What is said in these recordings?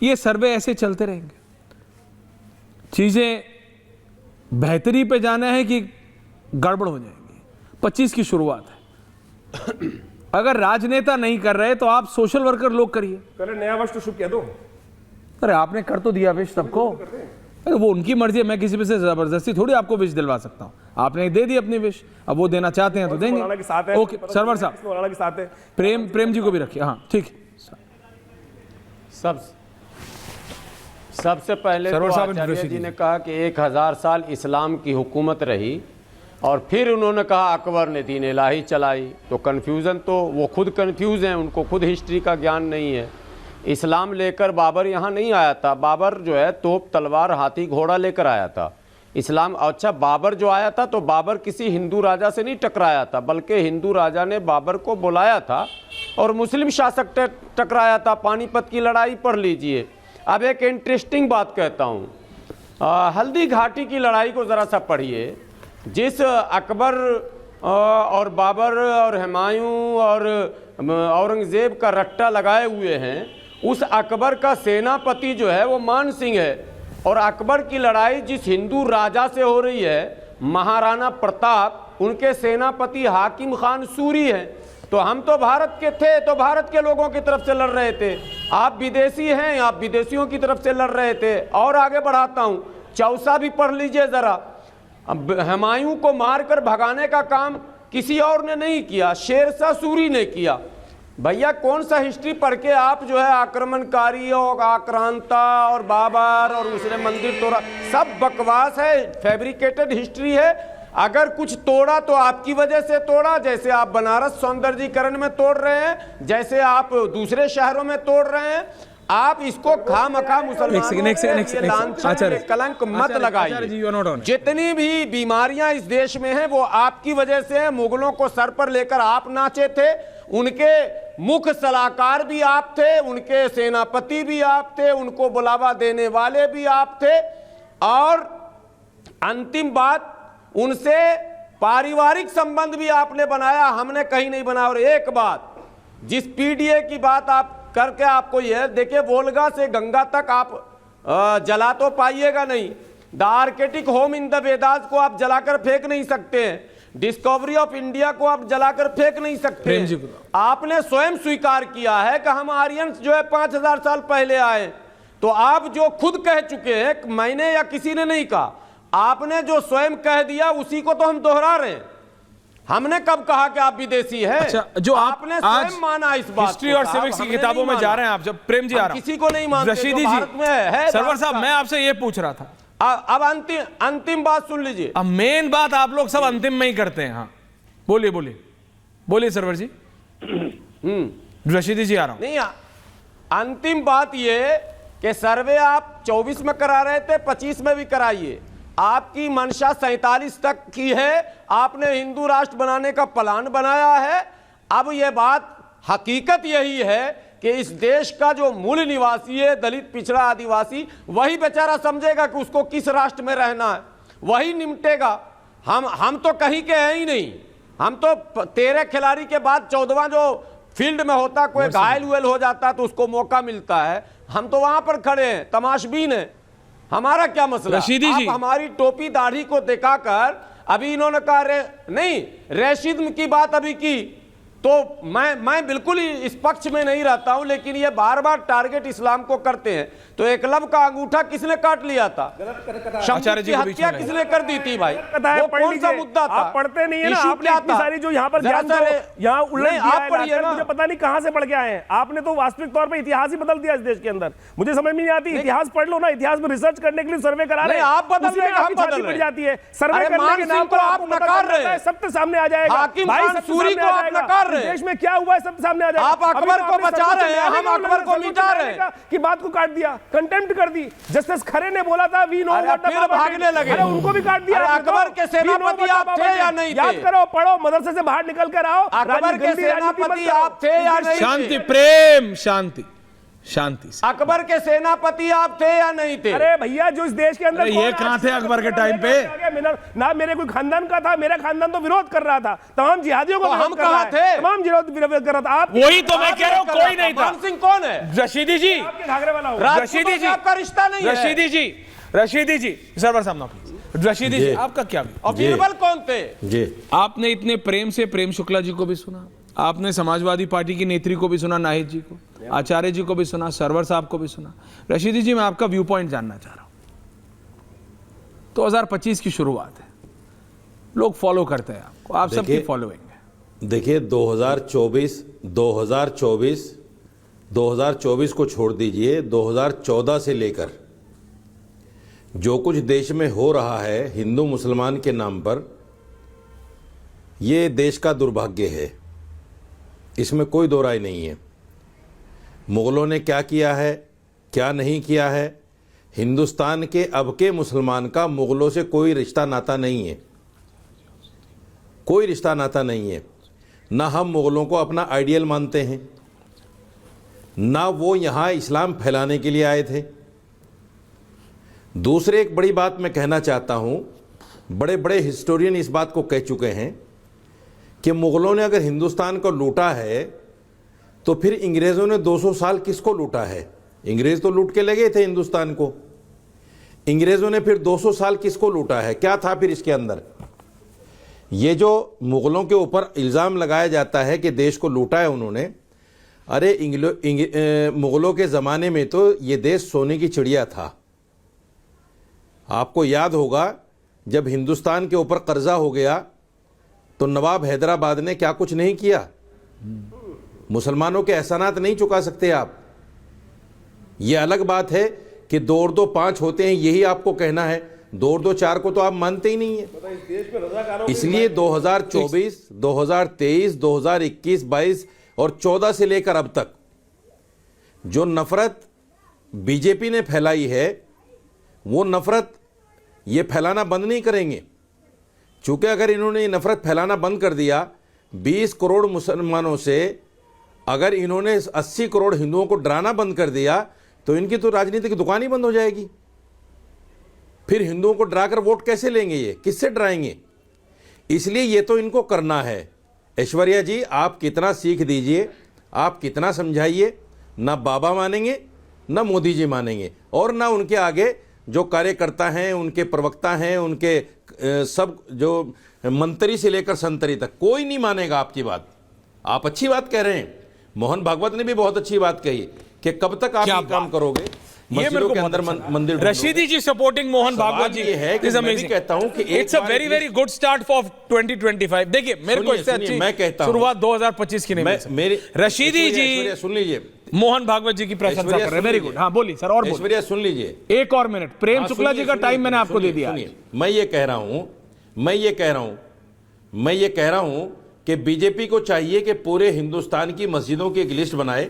ये सर्वे ऐसे चलते रहेंगे। चीजें बेहतरी पे जाना है कि गड़बड़ हो जाएंगी। 25 की शुरुआत है। अगर राजनेता नहीं कर रहे तो आप सोशल वर्कर लोग करिए। पहले नया वर्ष तो शुभ कह दो। अरे आपने कर तो दिया विश सबको। अरे वो उनकी मर्जी है, मैं किसी पे से जबरदस्ती थोड़ी आपको विश दिलवा सकता हूँ। आपने दे दी अपनी विश, अब वो देना चाहते हैं तो देंगे। ओके सरवर साहब, प्रेम जी को भी रखिए। हाँ ठीक है। सबसे पहले तो आचार्य जी ने कहा कि 1000 साल इस्लाम की हुकूमत रही और फिर उन्होंने कहा अकबर ने दीन इलाही चलाई। तो कन्फ्यूज़न, तो वो खुद कन्फ्यूज़ हैं, उनको खुद हिस्ट्री का ज्ञान नहीं है। इस्लाम लेकर बाबर यहाँ नहीं आया था। बाबर जो है तोप तलवार हाथी घोड़ा लेकर आया था। इस्लाम, अच्छा बाबर जो आया था तो बाबर किसी हिंदू राजा से नहीं टकराया था, बल्कि हिंदू राजा ने बाबर को बुलाया था और मुस्लिम शासक टकराया था। पानीपत की लड़ाई पढ़ लीजिए। अब एक इंटरेस्टिंग बात कहता हूँ, हल्दी घाटी की लड़ाई को ज़रा सा पढ़िए। जिस अकबर और बाबर और हुमायूं और औरंगज़ेब का रट्टा लगाए हुए हैं, उस अकबर का सेनापति जो है वो मान सिंह है। और अकबर की लड़ाई जिस हिंदू राजा से हो रही है, महाराणा प्रताप, उनके सेनापति हाकिम खान सूरी हैं। तो हम तो भारत के थे, तो भारत के लोगों की तरफ से लड़ रहे थे। आप विदेशी हैं, आप विदेशियों की तरफ से लड़ रहे थे। और आगे बढ़ाता हूँ, चौसा भी पढ़ लीजिए ज़रा। हुमायूं को मारकर भगाने का काम किसी और ने नहीं किया, शेरशाह सूरी ने किया। भैया कौन सा हिस्ट्री पढ़ के आप जो है आक्रमणकारी और आक्रांता और बाबर और उसने मंदिर तोड़ा, सब बकवास है, फैब्रिकेटेड हिस्ट्री है। अगर कुछ तोड़ा तो आपकी वजह से तोड़ा, जैसे आप बनारस सौंदर्यीकरण में तोड़ रहे हैं, जैसे आप दूसरे शहरों में तोड़ रहे हैं। आप इसको खामखा मुसलमानों के लांछन में कलंक मत लगाइए। जितनी भी बीमारियां इस देश में हैं वो आपकी वजह से है। मुगलों को सर पर लेकर आप नाचे थे, उनके मुख्य सलाहकार भी आप थे, उनके सेनापति भी आप थे, उनको बुलावा देने वाले भी आप थे। और अंतिम बात, उनसे पारिवारिक संबंध भी आपने बनाया, हमने कहीं नहीं बनाया। और एक बात, जिस पीडीए की बात आप करके आपको यह देखिए, वोल्गा से गंगा तक आप जला तो पाइएगा नहीं। The Arctic home in the Vedas को आप जलाकर फेंक नहीं सकते हैं। डिस्कवरी ऑफ इंडिया को आप जलाकर फेंक नहीं सकते। आपने स्वयं स्वीकार किया है कि हम आर्यंस जो है 5000 साल पहले आए। तो आप जो खुद कह चुके हैं, मैंने या किसी ने नहीं कहा, आपने जो स्वयं कह दिया उसी को तो हम दोहरा रहे हैं। हमने कब कहा कि आप विदेशी हैं? अच्छा, जो आपने स्वयं माना इस बात हिस्ट्री और सिविक्स की किताबों में जा रहे हैं आप। जब प्रेम जी आ रहा, किसी को नहीं मानते, रशीदी भारत में है। सरवर साहब, मैं आपसे ये पूछ रहा था। अब अंतिम बात सुन लीजिए। अब मेन बात आप लोग सब अंतिम में ही करते हैं। हाँ बोलिए बोलिए बोलिए सरवर जी। रशीदी जी आ रहा हूं। नहीं, अंतिम बात ये कि सर्वे आप 24 में करा रहे थे, 25 में भी कराइए। आपकी मंशा 47 तक की है। आपने हिंदू राष्ट्र बनाने का प्लान बनाया है। अब यह बात, हकीकत यही है कि इस देश का जो मूल निवासी है, दलित, पिछड़ा, आदिवासी, वही बेचारा समझेगा कि उसको किस राष्ट्र में रहना है, वही निपटेगा। हम तो कहीं के हैं ही नहीं। हम तो 13 खिलाड़ी के बाद 14वां जो फील्ड में होता, कोई घायल हुए हो जाता तो उसको मौका मिलता है। हम तो वहां पर खड़े हैं, तमाशबीन है। हमारा क्या मसला? रशीदी जी, आप हमारी टोपी दाढ़ी को दिखाकर, अभी इन्होंने कहा नहीं, रेशिज्म की बात अभी की, तो मैं बिल्कुल ही इस पक्ष में नहीं रहता हूं, लेकिन ये बार बार टारगेट इस्लाम को करते हैं। तो एकलव का अंगूठा किसने काट लिया था? शम्भू की हत्या किसने कर दी थी भाई? वो कौन सा मुद्दा था? आप पढ़ते नहीं है ना, आपने इतनी सारी जो यहाँ पर यहाँ उल्लेख किया है, पढ़िए ना, मुझे पता नहीं कहां से पढ़ के आए हैं। आपने तो वास्तविक तौर पर इतिहास ही बदल दिया इस देश के अंदर। मुझे समझ में नहीं आती, इतिहास पढ़ लो ना। इतिहास में रिसर्च करने के लिए सर्वे करा रहे हैं, आप बदल रहे हैं, हम बदल रहे हैं। जाती है सर्वे करने के नाम पर आप नकार रहे हैं, सत्य सामने आ जाएगा। हाकिम खान सूरी को आप नकार रहे हैं। देश में क्या हुआ है सब सामने आ जाएगा। आप अकबर को बचा रहे हैं, हम अकबर को मिटा रहे हैं। की बात को काट दिया, कंटेम्प्ट कर दी। जस्टिस खरे ने बोला था वी नो व्हाट द भागने लगे, उनको भी काट दिया। अकबर के सेनापति आप थे या नहीं थे? याद करो, पढ़ो, मदरसे से बाहर निकल कर आओ। अकबर के सेनापति आप थे या नहीं? शांति, प्रेम, शांति। शांति से। अकबर के सेनापति आप थे या नहीं थे? अरे भैया, जो इस देश के अंदर अरे ये कहाँ थे अकबर के टाइम पे? ना मेरे कोई खानदान का था, मेरा खानदान तो विरोध कर रहा था, तमाम जिहादियों को तो हम विरोध कर रहा कहाँ है, थे? तमाम विरोध कर रहा था। आप वही तो मैं कह रहा हूँ, कोई नहीं था। मान सिंह कौन है? रशीदी जी, आपके घाघरे वाला होगा। राजपूतों से आपका रिश्ता नहीं है। रशीदी जी, सरवर साहब ना प्लीज। रशीदी जी, आपका क्या? और बीरबल कौन थे? जी, आपने इतने प्रेम से प्रेम शुक्ला जी को भी सुना, आपने समाजवादी पार्टी की नेत्री को भी सुना, नाहिद जी को, आचार्य जी को भी सुना, सरवर साहब को भी सुना। रशीदी जी, मैं आपका व्यू पॉइंट जानना चाह रहा हूं। 2025 की शुरुआत है, लोग फॉलो करते हैं आपको, आप सबकी फॉलोइंग है। देखिए 2024 को छोड़ दीजिए, 2014 से लेकर जो कुछ देश में हो रहा है हिंदू मुसलमान के नाम पर, ये देश का दुर्भाग्य है, इसमें कोई दो राय नहीं है। मुगलों ने क्या किया है, क्या नहीं किया है, हिंदुस्तान के अब के मुसलमान का मुगलों से कोई रिश्ता नाता नहीं है, कोई रिश्ता नाता नहीं है। ना हम मुगलों को अपना आइडियल मानते हैं, ना वो यहाँ इस्लाम फैलाने के लिए आए थे। दूसरे एक बड़ी बात मैं कहना चाहता हूँ, बड़े बड़े हिस्टोरियन इस बात को कह चुके हैं कि मुगलों ने अगर हिंदुस्तान को लूटा है तो फिर अंग्रेज़ों ने 200 साल किसको लूटा है? अंग्रेज़ तो लूट के लगे थे हिंदुस्तान को, अंग्रेज़ों ने फिर 200 साल किसको लूटा है? क्या था फिर इसके अंदर? ये जो मुगलों के ऊपर इल्ज़ाम लगाया जाता है कि देश को लूटा है उन्होंने, अरे मुगलों के ज़माने में तो ये देश सोने की चिड़िया था। आपको याद होगा जब हिंदुस्तान के ऊपर कर्जा हो गया तो नवाब हैदराबाद ने क्या कुछ नहीं किया। मुसलमानों के एहसानात नहीं चुका सकते आप। ये अलग बात है कि 2 और 2 5 होते हैं, यही आपको कहना है। 2 और 2 4 को तो आप मानते ही नहीं है। इसलिए 2024, 2023, 2021, 22 और 14 से लेकर अब तक जो नफरत बीजेपी ने फैलाई है, वो नफरत ये फैलाना बंद नहीं करेंगे। चूँकि अगर इन्होंने ये नफरत फैलाना बंद कर दिया, 20 करोड़ मुसलमानों से अगर इन्होंने 80 करोड़ हिंदुओं को डराना बंद कर दिया, तो इनकी तो राजनीतिक दुकान ही बंद हो जाएगी। फिर हिंदुओं को डराकर वोट कैसे लेंगे? ये किससे डराएंगे? इसलिए ये तो इनको करना है। ऐश्वर्या जी, आप कितना सीख दीजिए, आप कितना समझाइए, ना बाबा मानेंगे, ना मोदी जी मानेंगे, और ना उनके आगे जो कार्यकर्ता हैं, उनके प्रवक्ता हैं, उनके सब जो मंत्री से लेकर संतरी तक, कोई नहीं मानेगा आपकी बात। आप अच्छी बात कह रहे हैं, मोहन भागवत ने भी बहुत अच्छी बात कही कि कब तक आप ये काम करोगे, मस्जिदों के अंदर मंदिर। रशीदी जी सपोर्टिंग मोहन भागवत जी है कि मैं भी कहता हूं कि it's a very very good start for 2025। देखिए, मेरे को इससे अच्छी मैं कहता हूं शुरुआत 2025 की नहीं मिल सकती। मेरी रशीदी जी, सुन लीजिए, मोहन भागवत जी की प्रशंसा कर रहे हैं, वेरी गुड। हाँ बोलिए सर, और ऐश्वर्या सुन लीजिए, एक और मिनट। प्रेम शुक्ला जी का टाइम मैंने आपको दे दिया। मैं ये कह रहा हूं कि बीजेपी को चाहिए कि पूरे हिंदुस्तान की मस्जिदों की एक लिस्ट बनाए,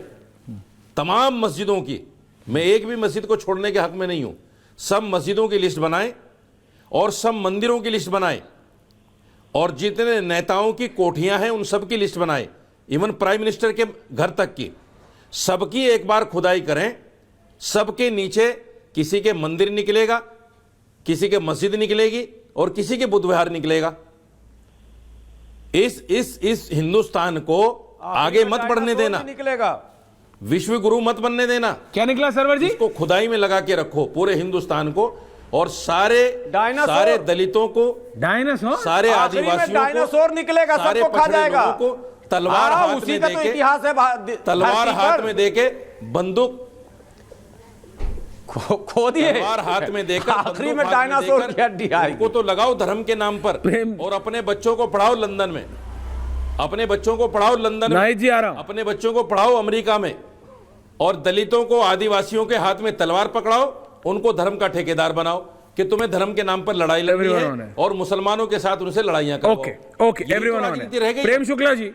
तमाम मस्जिदों की। मैं एक भी मस्जिद को छोड़ने के हक में नहीं हूं। सब मस्जिदों की लिस्ट बनाए और सब मंदिरों की लिस्ट बनाए, और जितने नेताओं की कोठियां हैं उन सब की लिस्ट बनाए, इवन प्राइम मिनिस्टर के घर तक की, सबकी एक बार खुदाई करें। सबके नीचे किसी के मंदिर निकलेगा, किसी के मस्जिद निकलेगी और किसी के बुद्ध विहार निकलेगा। इस हिंदुस्तान को आगे मत बढ़ने देना, निकलेगा, विश्व गुरु मत बनने देना। क्या निकला सरवर जी? इसको खुदाई में लगा के रखो पूरे हिंदुस्तान को, और सारे दलितों को, डायनासोर, सारे आदिवासियों को, डायनासोर निकलेगा, सबको खा जाएगा। को तलवार हाथ में देके, इतिहास है, तलवार हाथ में देके बंदूक खो दिए, तलवार हाथ में देकर, आखिरी में डायनासोर की हड्डी आएगी। उनको तो लगाओ धर्म के नाम पर, और अपने बच्चों को पढ़ाओ लंदन में, अपने बच्चों को पढ़ाओ लंदन में, जी आ रहा हूं, अपने बच्चों को पढ़ाओ अमेरिका में, और दलितों को, आदिवासियों के हाथ में तलवार पकड़ाओ, उनको धर्म का ठेकेदार बनाओ कि तुम्हें धर्म के नाम पर लड़ाई लड़नी है, और मुसलमानों के साथ उनसे लड़ाइयां करो। Okay, everyone. प्रेम शुक्ला जी।